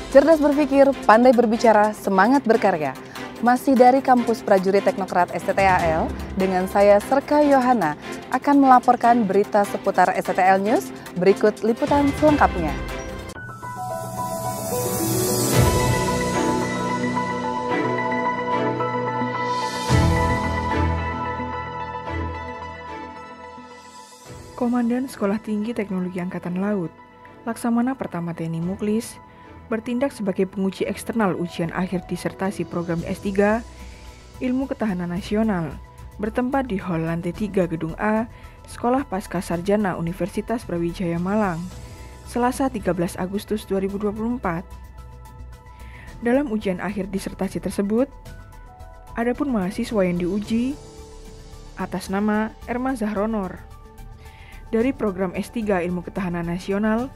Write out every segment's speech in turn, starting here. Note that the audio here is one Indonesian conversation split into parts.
Cerdas berpikir, pandai berbicara, semangat berkarya. Masih dari kampus prajurit teknokrat STTAL, dengan saya Serka Yohana akan melaporkan berita seputar STTL News. Berikut liputan selengkapnya. Komandan Sekolah Tinggi Teknologi Angkatan Laut, Laksamana Pertama TNI Muklis, bertindak sebagai penguji eksternal ujian akhir disertasi program S3 Ilmu Ketahanan Nasional, bertempat di Hall Lantai 3 Gedung A, Sekolah Pasca Sarjana Universitas Brawijaya Malang, Selasa 13 Agustus 2024. Dalam ujian akhir disertasi tersebut, adapun mahasiswa yang diuji atas nama Erma Zahronor dari program S3 Ilmu Ketahanan Nasional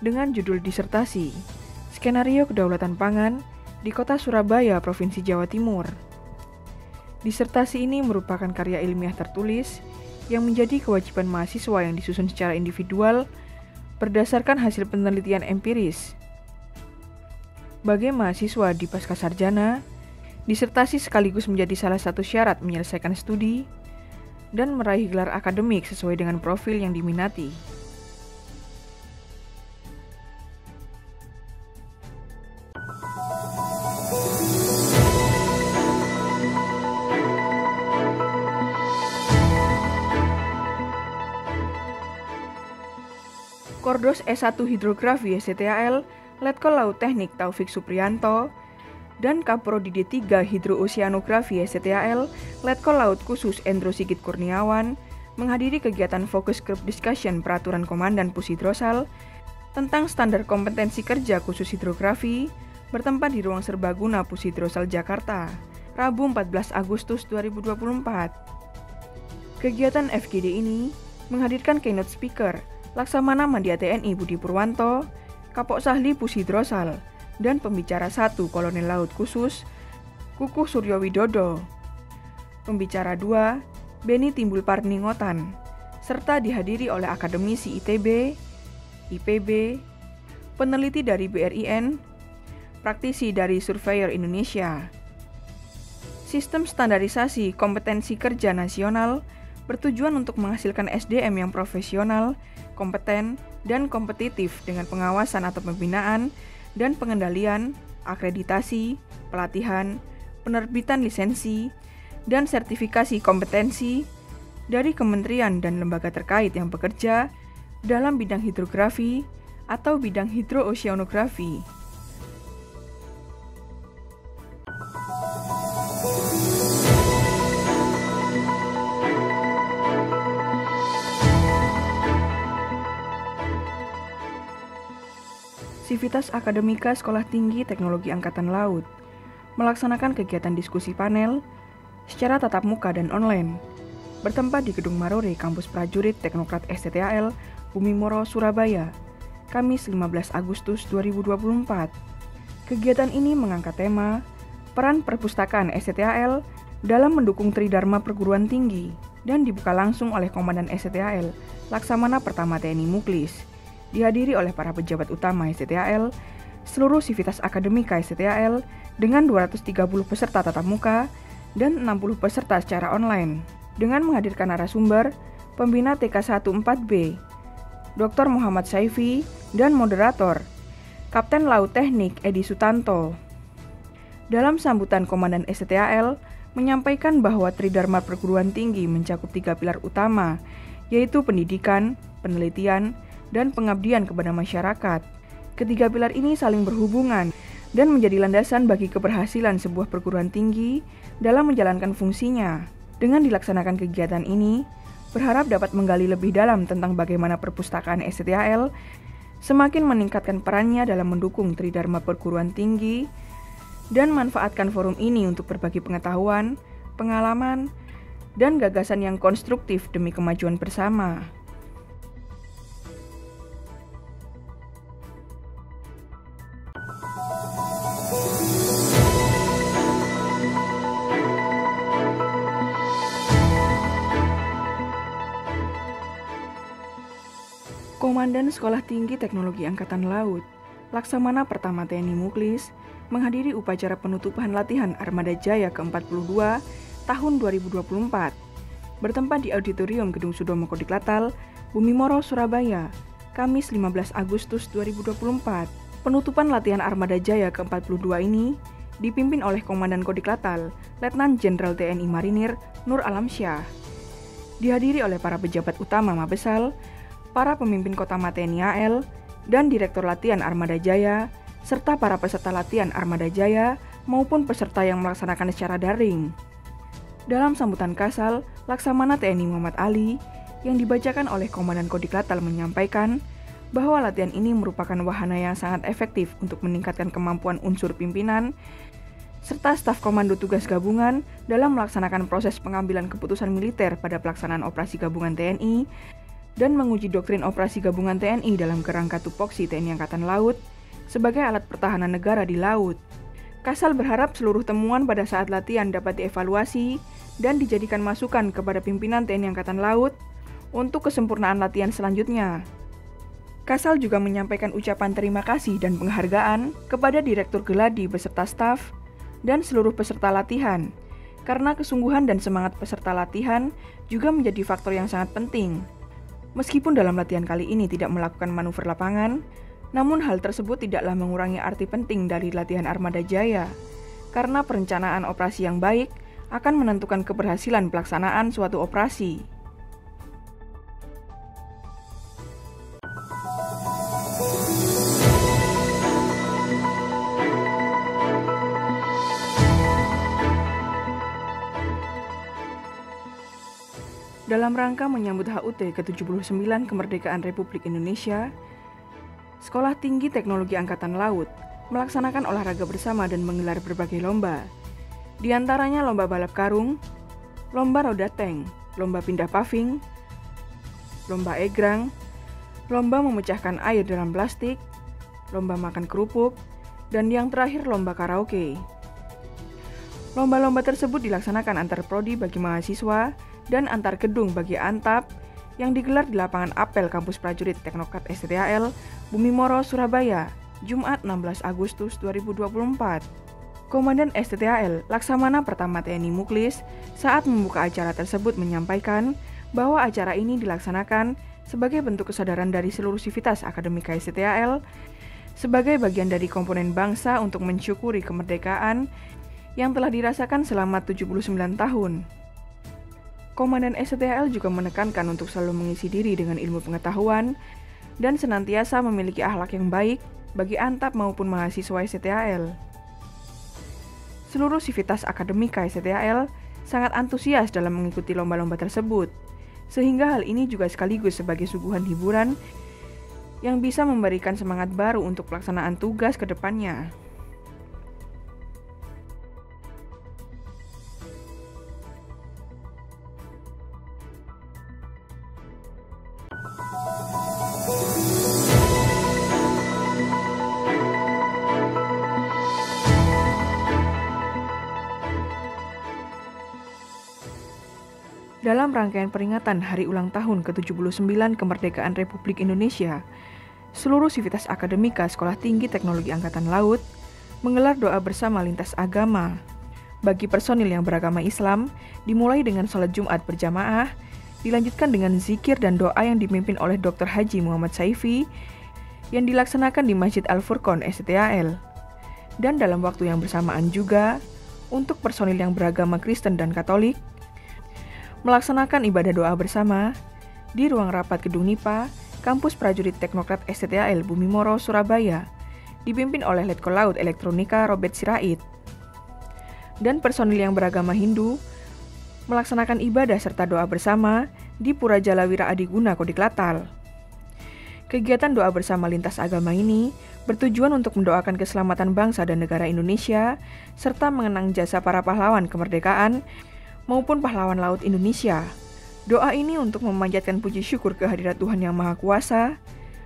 dengan judul disertasi Skenario Kedaulatan Pangan di Kota Surabaya, Provinsi Jawa Timur. Disertasi ini merupakan karya ilmiah tertulis yang menjadi kewajiban mahasiswa yang disusun secara individual berdasarkan hasil penelitian empiris. Bagi mahasiswa di Pascasarjana, disertasi sekaligus menjadi salah satu syarat menyelesaikan studi dan meraih gelar akademik sesuai dengan profil yang diminati. Kordos S1 Hidrografi STTAL, Letkol Laut Teknik Taufik Supriyanto, dan Kaprodi D3 Hidrooceanografi STTAL, Letkol Laut Khusus Endro Sigit Kurniawan, menghadiri kegiatan Focus Group Discussion Peraturan Komandan Pushidrosal tentang standar kompetensi kerja khusus hidrografi, bertempat di Ruang Serbaguna Pushidrosal Jakarta, Rabu 14 Agustus 2024. Kegiatan FGD ini menghadirkan keynote speaker Laksamana Madya TNI Budi Purwanto, Kapok Sahli Pushidrosal, dan pembicara 1 Kolonel Laut Khusus Kukuh Suryo Widodo. Pembicara 2 Beni Timbul Parningotan, serta dihadiri oleh akademisi ITB, IPB, peneliti dari BRIN, praktisi dari Surveyor Indonesia. Sistem standarisasi kompetensi kerja nasional bertujuan untuk menghasilkan SDM yang profesional, kompeten, dan kompetitif dengan pengawasan atau pembinaan dan pengendalian, akreditasi, pelatihan, penerbitan lisensi, dan sertifikasi kompetensi dari kementerian dan lembaga terkait yang bekerja dalam bidang hidrografi atau bidang hidrooceanografi. Sivitas Akademika Sekolah Tinggi Teknologi Angkatan Laut melaksanakan kegiatan diskusi panel secara tatap muka dan online, bertempat di Gedung Marore, Kampus Prajurit Teknokrat STTAL, Bumi Moro, Surabaya, Kamis 15 Agustus 2024. Kegiatan ini mengangkat tema Peran Perpustakaan STTAL dalam mendukung Tridharma Perguruan Tinggi dan dibuka langsung oleh Komandan STTAL, Laksamana Pertama TNI Muklis, dihadiri oleh para pejabat utama STTAL, seluruh sivitas akademika STTAL dengan 230 peserta tatap muka dan 60 peserta secara online, dengan menghadirkan narasumber pembina TK14B, Dr. Muhammad Saifi, dan moderator, Kapten Laut Teknik Edi Sutanto. Dalam sambutan Komandan STTAL menyampaikan bahwa Tridharma Perguruan Tinggi mencakup 3 pilar utama, yaitu pendidikan, penelitian, dan pengabdian kepada masyarakat. Ketiga pilar ini saling berhubungan dan menjadi landasan bagi keberhasilan sebuah perguruan tinggi dalam menjalankan fungsinya. Dengan dilaksanakan kegiatan ini, berharap dapat menggali lebih dalam tentang bagaimana perpustakaan STTAL semakin meningkatkan perannya dalam mendukung Tridharma Perguruan Tinggi dan manfaatkan forum ini untuk berbagi pengetahuan, pengalaman, dan gagasan yang konstruktif demi kemajuan bersama. Komandan Sekolah Tinggi Teknologi Angkatan Laut, Laksamana Pertama TNI Muklis menghadiri upacara penutupan latihan Armada Jaya ke-42 tahun 2024 bertempat di Auditorium Gedung Sudomo Kodiklatal, Bumimoro, Surabaya, Kamis 15 Agustus 2024. Penutupan latihan Armada Jaya ke-42 ini dipimpin oleh Komandan Kodiklatal, Letnan Jenderal TNI Marinir Nur Alamsyah. Dihadiri oleh para pejabat utama Mabesal, para pemimpin Kota TNI AL, dan Direktur Latihan Armada Jaya, serta para peserta latihan Armada Jaya maupun peserta yang melaksanakan secara daring. Dalam sambutan Kasal, Laksamana TNI Muhammad Ali yang dibacakan oleh Komandan Kodiklatal menyampaikan bahwa latihan ini merupakan wahana yang sangat efektif untuk meningkatkan kemampuan unsur pimpinan serta staf komando tugas gabungan dalam melaksanakan proses pengambilan keputusan militer pada pelaksanaan operasi gabungan TNI dan menguji doktrin operasi gabungan TNI dalam kerangka tupoksi TNI Angkatan Laut sebagai alat pertahanan negara di laut. Kasal berharap seluruh temuan pada saat latihan dapat dievaluasi dan dijadikan masukan kepada pimpinan TNI Angkatan Laut untuk kesempurnaan latihan selanjutnya. Kasal juga menyampaikan ucapan terima kasih dan penghargaan kepada Direktur Geladi beserta staf dan seluruh peserta latihan, karena kesungguhan dan semangat peserta latihan juga menjadi faktor yang sangat penting. Meskipun dalam latihan kali ini tidak melakukan manuver lapangan, namun hal tersebut tidaklah mengurangi arti penting dari latihan Armada Jaya, karena perencanaan operasi yang baik akan menentukan keberhasilan pelaksanaan suatu operasi. Dalam rangka menyambut HUT ke-79 Kemerdekaan Republik Indonesia, Sekolah Tinggi Teknologi Angkatan Laut melaksanakan olahraga bersama dan menggelar berbagai lomba. Di antaranya lomba balap karung, lomba roda tank, lomba pindah paving, lomba egrang, lomba memecahkan air dalam plastik, lomba makan kerupuk, dan yang terakhir lomba karaoke. Lomba-lomba tersebut dilaksanakan antar prodi bagi mahasiswa dan antar gedung bagi Antap yang digelar di lapangan apel Kampus Prajurit Teknokrat STTAL, Bumimoro, Surabaya, Jumat 16 Agustus 2024. Komandan STTAL, Laksamana Pertama TNI Muklis, saat membuka acara tersebut menyampaikan bahwa acara ini dilaksanakan sebagai bentuk kesadaran dari seluruh sivitas akademika STTAL sebagai bagian dari komponen bangsa untuk mensyukuri kemerdekaan yang telah dirasakan selama 79 tahun. Komandan STTAL juga menekankan untuk selalu mengisi diri dengan ilmu pengetahuan dan senantiasa memiliki akhlak yang baik bagi Antap maupun mahasiswa STTAL. Seluruh sivitas akademika STTAL sangat antusias dalam mengikuti lomba-lomba tersebut, sehingga hal ini juga sekaligus sebagai suguhan hiburan yang bisa memberikan semangat baru untuk pelaksanaan tugas ke depannya. Dalam rangkaian peringatan Hari Ulang Tahun ke-79 Kemerdekaan Republik Indonesia, seluruh sivitas akademika Sekolah Tinggi Teknologi Angkatan Laut menggelar doa bersama lintas agama. Bagi personil yang beragama Islam, dimulai dengan sholat Jumat berjamaah, dilanjutkan dengan zikir dan doa yang dipimpin oleh Dr. Haji Muhammad Saifi yang dilaksanakan di Masjid Al-Furqon STTAL. Dan dalam waktu yang bersamaan juga, untuk personil yang beragama Kristen dan Katolik, melaksanakan ibadah doa bersama di ruang rapat Gedung NIPA, Kampus Prajurit Teknokrat STTAL Bumimoro, Surabaya, dipimpin oleh Letkol Laut Elektronika Robert Sirait. Dan personil yang beragama Hindu melaksanakan ibadah serta doa bersama di Pura Jalawira Adiguna Kodiklatal. Kegiatan doa bersama lintas agama ini bertujuan untuk mendoakan keselamatan bangsa dan negara Indonesia, serta mengenang jasa para pahlawan kemerdekaan maupun pahlawan laut Indonesia. Doa ini untuk memanjatkan puji syukur kehadirat Tuhan Yang Maha Kuasa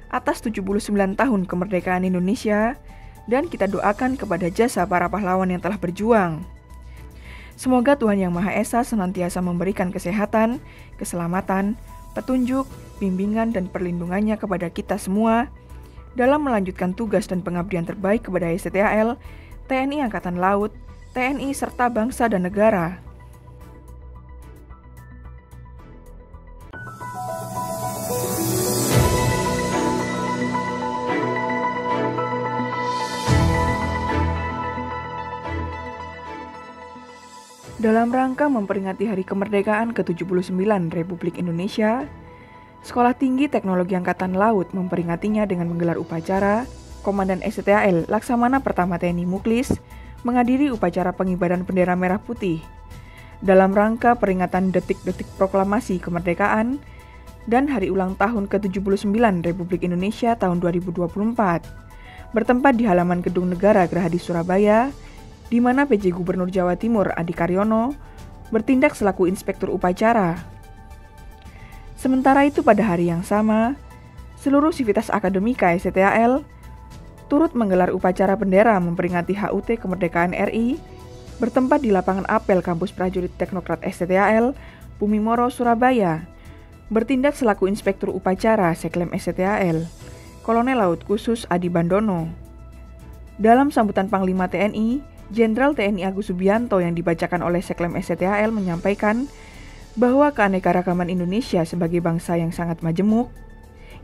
atas 79 tahun kemerdekaan Indonesia, dan kita doakan kepada jasa para pahlawan yang telah berjuang. Semoga Tuhan Yang Maha Esa senantiasa memberikan kesehatan, keselamatan, petunjuk, bimbingan, dan perlindungannya kepada kita semua, dalam melanjutkan tugas dan pengabdian terbaik kepada STTAL, TNI Angkatan Laut, TNI serta bangsa dan negara. Dalam rangka memperingati Hari Kemerdekaan ke-79 Republik Indonesia, Sekolah Tinggi Teknologi Angkatan Laut memperingatinya dengan menggelar upacara. Komandan STTAL Laksamana Pertama TNI Muklis menghadiri upacara pengibaran bendera merah putih dalam rangka peringatan detik-detik proklamasi kemerdekaan dan hari ulang tahun ke-79 Republik Indonesia tahun 2024, bertempat di halaman Gedung Negara Gerahadi Surabaya, di mana PJ Gubernur Jawa Timur Adi Karyono bertindak selaku inspektur upacara. Sementara itu pada hari yang sama, seluruh sivitas akademika STTAL turut menggelar upacara bendera memperingati HUT Kemerdekaan RI bertempat di lapangan apel Kampus Prajurit Teknokrat STTAL, Bumi Moro, Surabaya, bertindak selaku inspektur upacara Seklem STTAL, Kolonel Laut Khusus Adi Bandono. Dalam sambutan Panglima TNI, Jenderal TNI Agus Subianto yang dibacakan oleh Seklem STTAL menyampaikan bahwa keanekaragaman Indonesia sebagai bangsa yang sangat majemuk,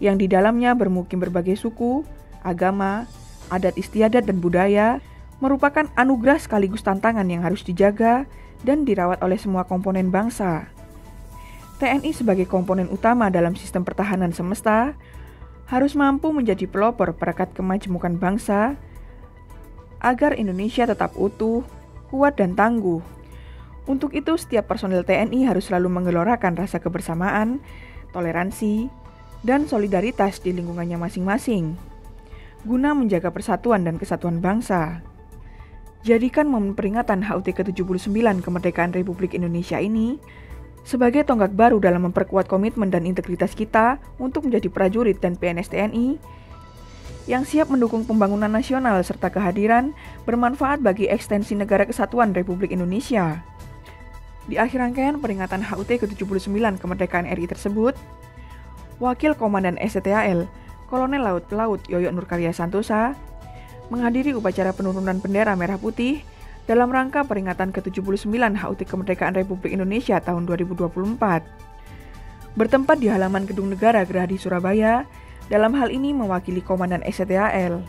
yang di dalamnya bermukim berbagai suku, agama, adat istiadat dan budaya, merupakan anugerah sekaligus tantangan yang harus dijaga dan dirawat oleh semua komponen bangsa. TNI sebagai komponen utama dalam sistem pertahanan semesta harus mampu menjadi pelopor perekat kemajemukan bangsa agar Indonesia tetap utuh, kuat dan tangguh. Untuk itu, setiap personil TNI harus selalu menggelorakan rasa kebersamaan, toleransi, dan solidaritas di lingkungannya masing-masing, guna menjaga persatuan dan kesatuan bangsa. Jadikan momen peringatan HUT ke-79 Kemerdekaan Republik Indonesia ini sebagai tonggak baru dalam memperkuat komitmen dan integritas kita untuk menjadi prajurit dan PNS TNI yang siap mendukung pembangunan nasional serta kehadiran bermanfaat bagi ekstensi negara kesatuan Republik Indonesia. Di akhir rangkaian peringatan HUT ke-79 Kemerdekaan RI tersebut, Wakil Komandan STTAL, Kolonel Laut Pelaut Yoyo Nurkarya Santosa, menghadiri upacara penurunan bendera merah putih dalam rangka peringatan ke-79 HUT Kemerdekaan Republik Indonesia tahun 2024. Bertempat di halaman Gedung Negara Gerahadi Surabaya, dalam hal ini mewakili Komandan STTAL.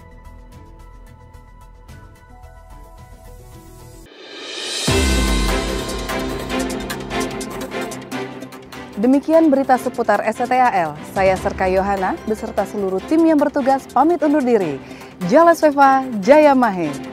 Demikian berita seputar STTAL. Saya Serka Yohana beserta seluruh tim yang bertugas pamit undur diri. Jala Sveva, Jaya Mahe.